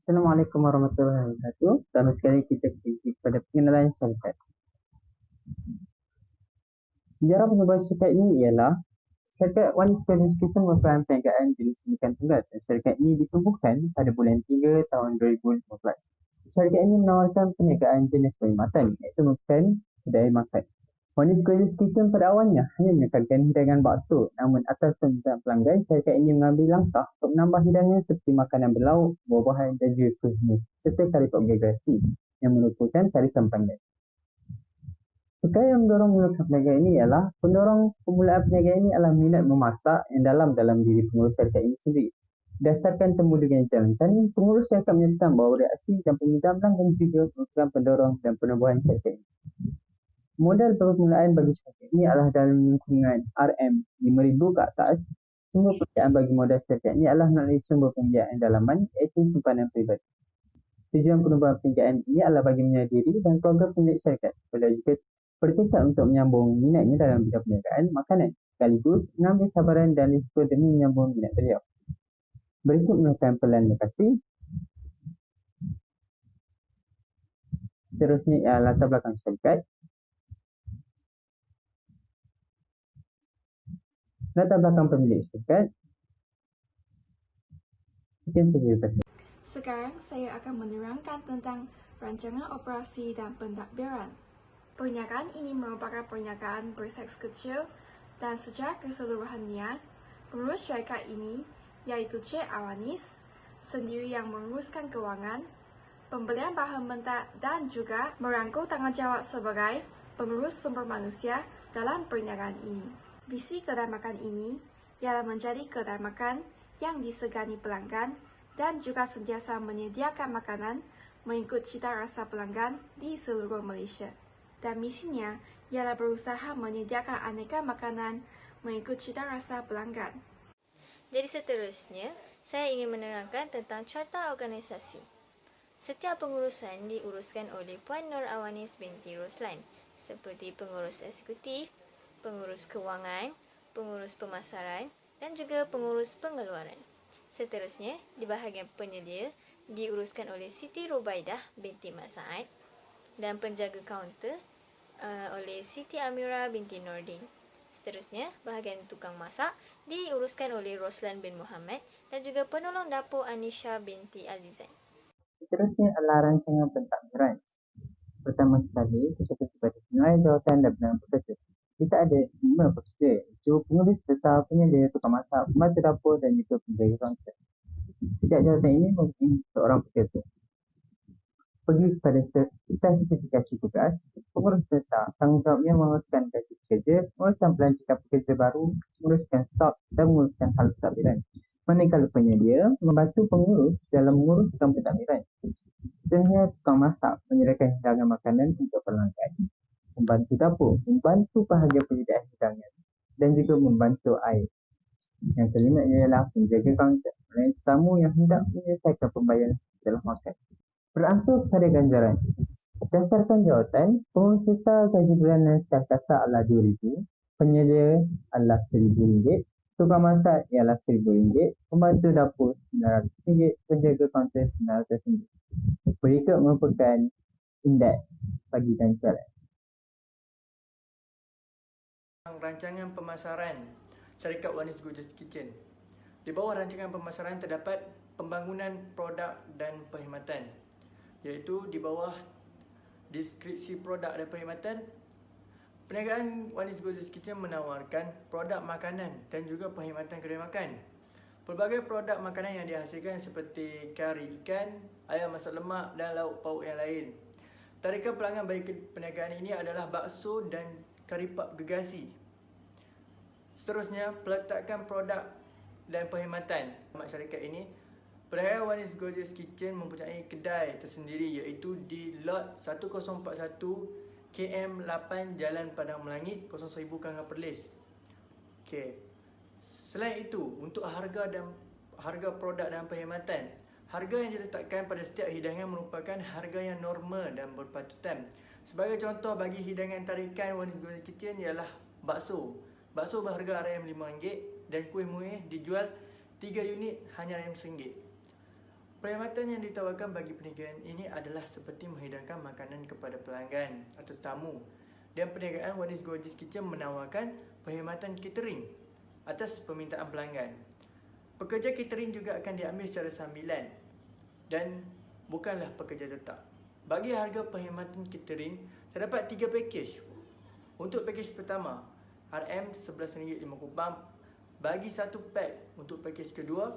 Assalamualaikum warahmatullahi wabarakatuh. Pertama sekali kita pergi pada pengenalan syarikat. Sejarah penubuhan syarikat ini ialah syarikat One Square Education merupakan perniagaan jenis pendidikan tunggal dan syarikat ini ditubuhkan pada bulan 3 tahun 2015. Syarikat ini menawarkan perniagaan jenis perkhidmatan iaitu merupakan kedai makan. One Square Education pada awalnya hanya menekankan hidangan bakso, namun atas permintaan pelanggan, syarikat ini mengambil langkah untuk menambah hidangan seperti makanan berlauk, buah-buahan dan juga kuih serta kari pop gergasi yang merupakan tarikan pelanggan. Perkara yang mendorong mulakan perniagaan ini ialah pemulaan perniagaan ini adalah minat memasak yang dalam diri pengurus syarikat ini sendiri. Berdasarkan temu dengan jalankan, pengurus syarikat menyatakan bahawa reaksi dan permintaan pelanggan juga merupakan pendorong dan penubuhan syarikat ini. Modal permulaan bagi syarikat ini adalah dalam lingkungan RM5,000 ke atas. Sumber pembiayaan bagi modal syarikat ini adalah melalui sumber pembiayaan dalaman iaitu simpanan peribadi. Tujuan penubuhan perniagaan ini adalah bagi menyadari dan keluarga pemilik syarikat pada juga bertekad untuk menyambung minatnya dalam bidang perniagaan makanan sekaligus mengambil cabaran dan risiko demi menyambung minat beliau. Berikut merupakan pelan lokasi. Seterusnya ialah latar belakang syarikat. Latar belakang pemilik syarikat. Sekian sahaja. Sekarang saya akan menerangkan tentang rancangan operasi dan pentadbiran. Perniagaan ini merupakan perniagaan bersaiz kecil dan secara keseluruhannya, pengurus syarikat ini iaitu Cik Awanis sendiri yang menguruskan kewangan, pembelian bahan mentah dan juga merangkul tanggungjawab sebagai pengurus sumber manusia dalam perniagaan ini. Visi kedai makan ini ialah menjadi kedai makan yang disegani pelanggan dan juga sentiasa menyediakan makanan mengikut cita rasa pelanggan di seluruh Malaysia. Dan misinya ialah berusaha menyediakan aneka makanan mengikut cita rasa pelanggan. Jadi seterusnya, saya ingin menerangkan tentang carta organisasi. Setiap pengurusan diuruskan oleh Puan Nur Awanis binti Roslan, seperti pengurus eksekutif, pengurus kewangan, pengurus pemasaran dan juga pengurus pengeluaran. Seterusnya, di bahagian penyedia diuruskan oleh Siti Rubaidah binti Mat Saad dan penjaga kaunter oleh Siti Amira binti Nordin. Seterusnya, bahagian tukang masak diuruskan oleh Roslan bin Muhammad dan juga penolong dapur Anisha binti Azizan. Seterusnya adalah rancangan pentadbiran. Pertama sekali, kita pergi pada penilaian jawatan dan penilaian pekerja. Kita ada 5 pekerja, iaitu pengurus besar, penyedia, tukang masak, pembantu dapur dan juga penjaga kaunter. Setiap jawatan ini mempunyai seorang pekerja. Pergi kepada spesifikasi tugas, pengurus besar tanggungjawabnya menguruskan gaji pekerja, menguruskan pelantikan pekerja baru, menguruskan stok dan menguruskan hal pentadbiran. Manakala penyedia membantu pengurus dalam menguruskan pentadbiran. Sebenarnya tukang masak menyediakan hidangan makanan untuk pelanggan, membantu dapur, membantu bahagian penyediaan hidangan dan juga membantu air. Yang kelima ialah penjaga kaunter, melayani tamu yang hendak menyelesaikan pembayaran setelah makan. Beransur kepada ganjaran. Berdasarkan jawatan, pengurus besar gaji bulanan secara kasar adalah RM2,000, penyedia adalah RM1,000, tukang masak ialah RM1,000, pembantu dapur RM900, penjaga kaunter RM900. Berikut merupakan indeks bagi ganjaran. Rancangan pemasaran syarikat Wanis Gorgeous Kitchen. Di bawah rancangan pemasaran terdapat pembangunan produk dan perkhidmatan, iaitu di bawah deskripsi produk dan perkhidmatan. Perniagaan Wanis Gorgeous Kitchen menawarkan produk makanan dan juga perkhidmatan kedai makan. Pelbagai produk makanan yang dihasilkan seperti kari ikan, ayam masak lemak dan lauk pauk yang lain. Tarikan pelanggan bagi perniagaan ini adalah bakso dan kari pap gergasi. Seterusnya, peletakan produk dan perkhidmatan syarikat ini. Perniagaan Wanis Gorgeous Kitchen mempunyai kedai tersendiri iaitu di lot 1041 KM8 Jalan Padang Melangit 01000 Kanga Perlis. Okey. Selain itu, untuk harga produk dan perkhidmatan, harga yang diletakkan pada setiap hidangan merupakan harga yang normal dan berpatutan. Sebagai contoh bagi hidangan tarikan Wanis Gorgeous Kitchen ialah bakso. Bakso berharga RM5 dan kuih muih dijual 3 unit hanya RM1. Perkhidmatan yang ditawarkan bagi perniagaan ini adalah seperti menghidangkan makanan kepada pelanggan atau tamu, dan perniagaan Wanis Gorgeous Kitchen menawarkan perkhidmatan catering atas permintaan pelanggan. Pekerja catering juga akan diambil secara sambilan dan bukanlah pekerja tetap. Bagi harga perkhidmatan catering, terdapat 3 pakej. Untuk pakej pertama, RM RM11.50 bagi 1 pack. Untuk pakej kedua,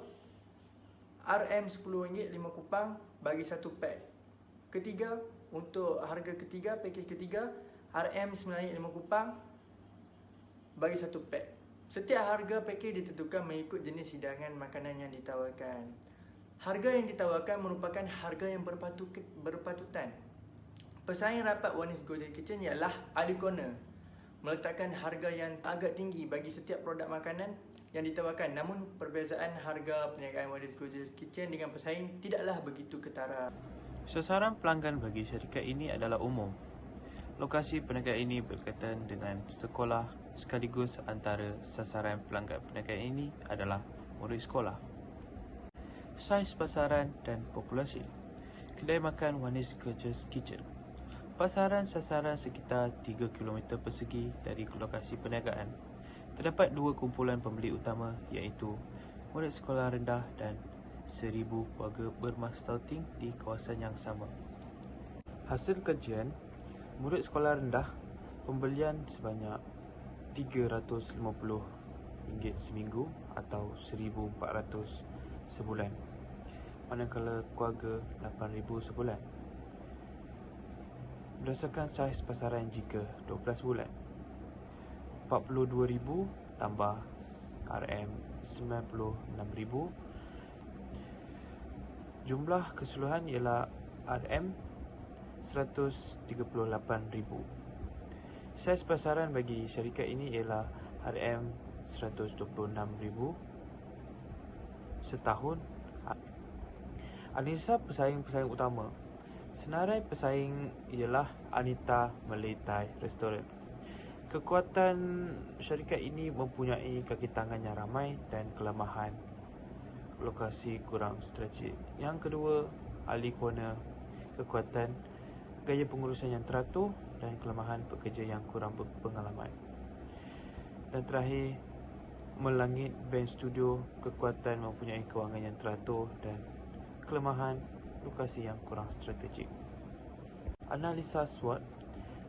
RM10.50 bagi 1 pack. Ketiga, untuk harga ketiga, pakej ketiga, RM9.50 bagi 1 pack. Setiap harga pakej ditentukan mengikut jenis hidangan makanan yang ditawarkan. Harga yang ditawarkan merupakan harga yang berpatutan. Pesaing rapat Wanis Gorgeous Kitchen ialah Ali Corner, meletakkan harga yang agak tinggi bagi setiap produk makanan yang ditawarkan. Namun perbezaan harga perniagaan Wanis Gorgeous Kitchen dengan pesaing tidaklah begitu ketara. Sasaran pelanggan bagi syarikat ini adalah umum. Lokasi perniagaan ini berkaitan dengan sekolah, sekaligus antara sasaran pelanggan perniagaan ini adalah murid sekolah. Saiz pasaran dan populasi. Kedai makan Wanis Gorgeous Kitchen. Pasaran sasaran sekitar 3 km persegi dari lokasi perniagaan. Terdapat 2 kumpulan pembeli utama, iaitu murid sekolah rendah dan 1,000 keluarga bermastauting di kawasan yang sama. Hasil kajian, murid sekolah rendah pembelian sebanyak RM350 seminggu atau RM1,400 sebulan, manakala keluarga RM8,000 sebulan. Berdasarkan saiz pasaran jika 12 bulan, RM42,000 tambah RM96,000. Jumlah keseluruhan ialah RM138,000. Saiz pasaran bagi syarikat ini ialah RM126,000 setahun. Analisa pesaing-pesaing utama. Senarai pesaing ialah Anita Malay Thai Restaurant. Kekuatan syarikat ini mempunyai kaki tangan yang ramai dan kelemahan lokasi kurang strategik. Yang kedua, Ali Corner. Kekuatan gaya pengurusan yang teratur dan kelemahan pekerja yang kurang berpengalaman. Dan terakhir, Melangit Band Studio. Kekuatan mempunyai kewangan yang teratur dan kelemahan lokasi yang kurang strategik. Analisa SWOT.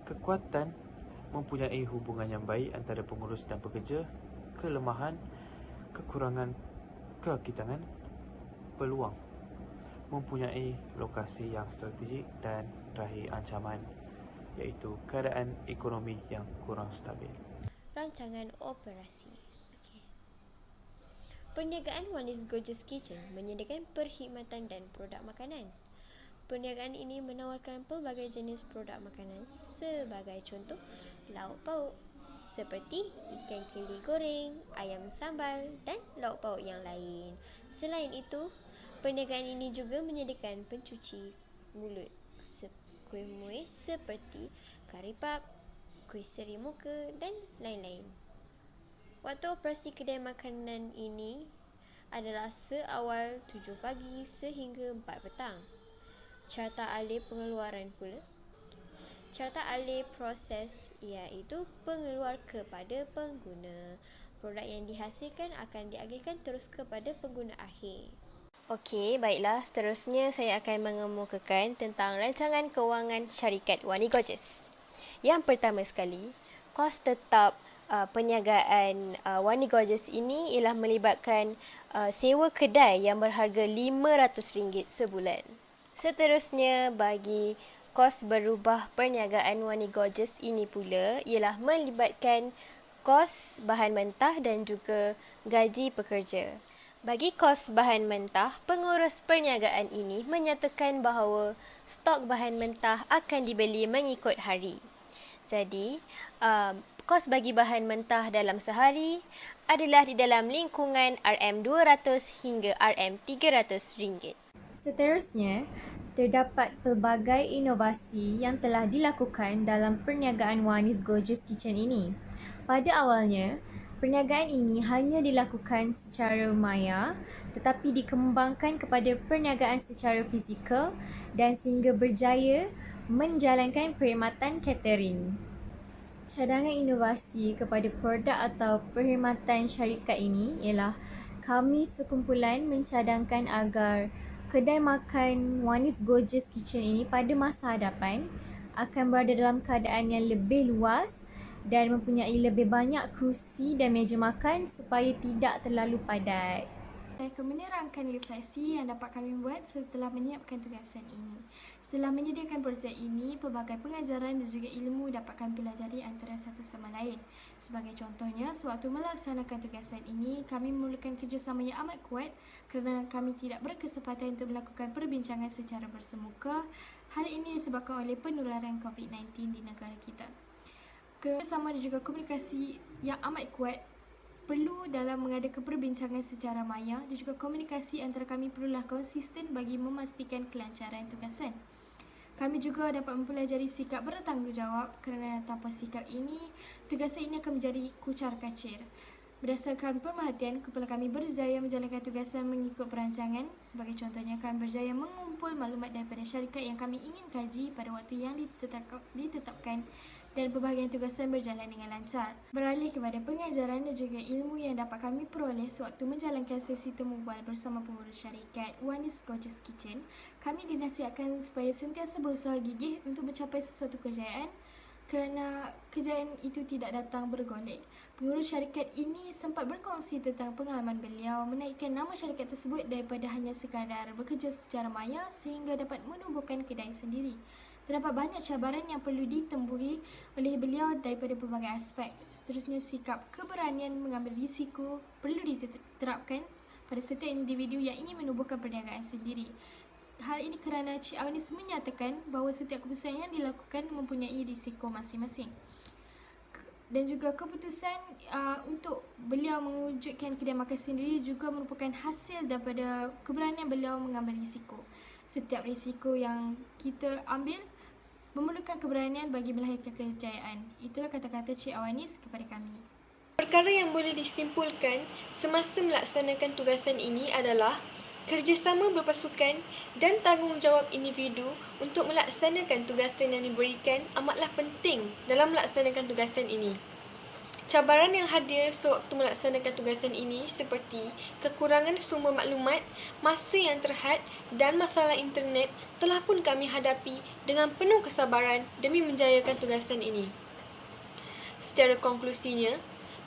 Kekuatan mempunyai hubungan yang baik antara pengurus dan pekerja. Kelemahan, kekurangan kaki tangan. Peluang, mempunyai lokasi yang strategik. Dan terakhir, ancaman, iaitu keadaan ekonomi yang kurang stabil. Rancangan operasi. Perniagaan Wanis Gorgeous Kitchen menyediakan perkhidmatan dan produk makanan. Perniagaan ini menawarkan pelbagai jenis produk makanan sebagai contoh lauk pauk seperti ikan keli goreng, ayam sambal dan lauk pauk yang lain. Selain itu, perniagaan ini juga menyediakan pencuci mulut, kuih muih seperti kari pap, kuih seri muka dan lain-lain. Waktu operasi kedai makanan ini adalah seawal 7 pagi sehingga 4 petang. Carta alih pengeluaran pula. Carta alih proses iaitu pengeluar kepada pengguna. Produk yang dihasilkan akan diagihkan terus kepada pengguna akhir. Okey, baiklah. Seterusnya saya akan mengemukakan tentang rancangan kewangan syarikat Wanis Gorgeous. Yang pertama sekali, kos tetap perniagaan Wanis Gorgeous ini ialah melibatkan sewa kedai yang berharga RM500 sebulan. Seterusnya, bagi kos berubah perniagaan Wanis Gorgeous ini pula ialah melibatkan kos bahan mentah dan juga gaji pekerja. Bagi kos bahan mentah, pengurus perniagaan ini menyatakan bahawa stok bahan mentah akan dibeli mengikut hari. Jadi, kos bagi bahan mentah dalam sehari adalah di dalam lingkungan RM200 hingga RM300. Seterusnya, terdapat pelbagai inovasi yang telah dilakukan dalam perniagaan Wanis Gorgeous Kitchen ini. Pada awalnya, Perniagaan ini hanya dilakukan secara maya tetapi dikembangkan kepada perniagaan secara fizikal dan sehingga berjaya menjalankan perkhidmatan catering. Cadangan inovasi kepada produk atau perkhidmatan syarikat ini ialah kami sekumpulan mencadangkan agar kedai makan Wanis Gorgeous Kitchen ini pada masa hadapan akan berada dalam keadaan yang lebih luas dan mempunyai lebih banyak kerusi dan meja makan supaya tidak terlalu padat. Saya akan menerangkan refleksi yang dapat kami buat setelah menyiapkan tugasan ini. Setelah menyediakan projek ini, pelbagai pengajaran dan juga ilmu dapat kami pelajari antara satu sama lain. Sebagai contohnya, sewaktu melaksanakan tugasan ini, kami memerlukan kerjasama yang amat kuat kerana kami tidak berkesempatan untuk melakukan perbincangan secara bersemuka. Hal ini disebabkan oleh penularan COVID-19 di negara kita. Kerjasama dan juga komunikasi yang amat kuat perlu dalam mengadakan perbincangan secara maya dan juga komunikasi antara kami perlulah konsisten bagi memastikan kelancaran tugasan. Kami juga dapat mempelajari sikap bertanggungjawab kerana tanpa sikap ini, tugasan ini akan menjadi kucar kacir. Berdasarkan pemerhatian, kepala kami berjaya menjalankan tugasan mengikut perancangan. Sebagai contohnya, kami berjaya mengumpul maklumat daripada syarikat yang kami ingin kaji pada waktu yang ditetapkan dan pelbagai tugasan berjalan dengan lancar. Beralih kepada pengajaran dan juga ilmu yang dapat kami peroleh sewaktu menjalankan sesi temu bual bersama pengurus syarikat Wanis Gorgeous Kitchen, kami dinasihatkan supaya sentiasa berusaha gigih untuk mencapai sesuatu kejayaan kerana kejayaan itu tidak datang bergolek. Pengurus syarikat ini sempat berkongsi tentang pengalaman beliau menaikkan nama syarikat tersebut daripada hanya sekadar bekerja secara maya sehingga dapat menubuhkan kedai sendiri. Terdapat banyak cabaran yang perlu ditempuhi oleh beliau daripada pelbagai aspek. Seterusnya, sikap keberanian mengambil risiko perlu diterapkan pada setiap individu yang ingin menubuhkan perniagaan sendiri. Hal ini kerana Cik Awanis menyatakan bahawa setiap keputusan yang dilakukan mempunyai risiko masing-masing. Dan juga keputusan untuk beliau mewujudkan kedai makan sendiri juga merupakan hasil daripada keberanian beliau mengambil risiko. Setiap risiko yang kita ambil memerlukan keberanian bagi melahirkan kejayaan. Itulah kata-kata Cik Awanis kepada kami. Perkara yang boleh disimpulkan semasa melaksanakan tugasan ini adalah kerjasama berpasukan dan tanggungjawab individu untuk melaksanakan tugasan yang diberikan amatlah penting dalam melaksanakan tugasan ini. Cabaran yang hadir sewaktu melaksanakan tugasan ini seperti kekurangan sumber maklumat, masa yang terhad dan masalah internet telah pun kami hadapi dengan penuh kesabaran demi menjayakan tugasan ini. Secara konklusinya,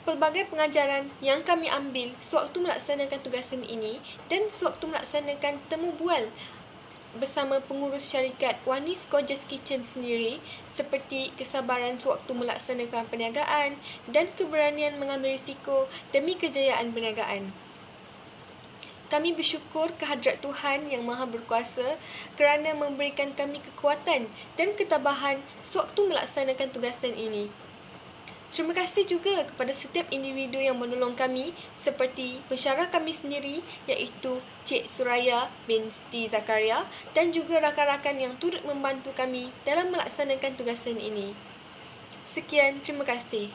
pelbagai pengajaran yang kami ambil sewaktu melaksanakan tugasan ini dan sewaktu melaksanakan temu bual bersama pengurus syarikat Wanis Gorgeous Kitchen sendiri seperti kesabaran sewaktu melaksanakan perniagaan dan keberanian mengambil risiko demi kejayaan perniagaan. Kami bersyukur kehadrat Tuhan Yang Maha Berkuasa kerana memberikan kami kekuatan dan ketabahan sewaktu melaksanakan tugasan ini. Terima kasih juga kepada setiap individu yang menolong kami seperti pensyarah kami sendiri iaitu Cik Suraya binti Zakaria dan juga rakan-rakan yang turut membantu kami dalam melaksanakan tugasan ini. Sekian, terima kasih.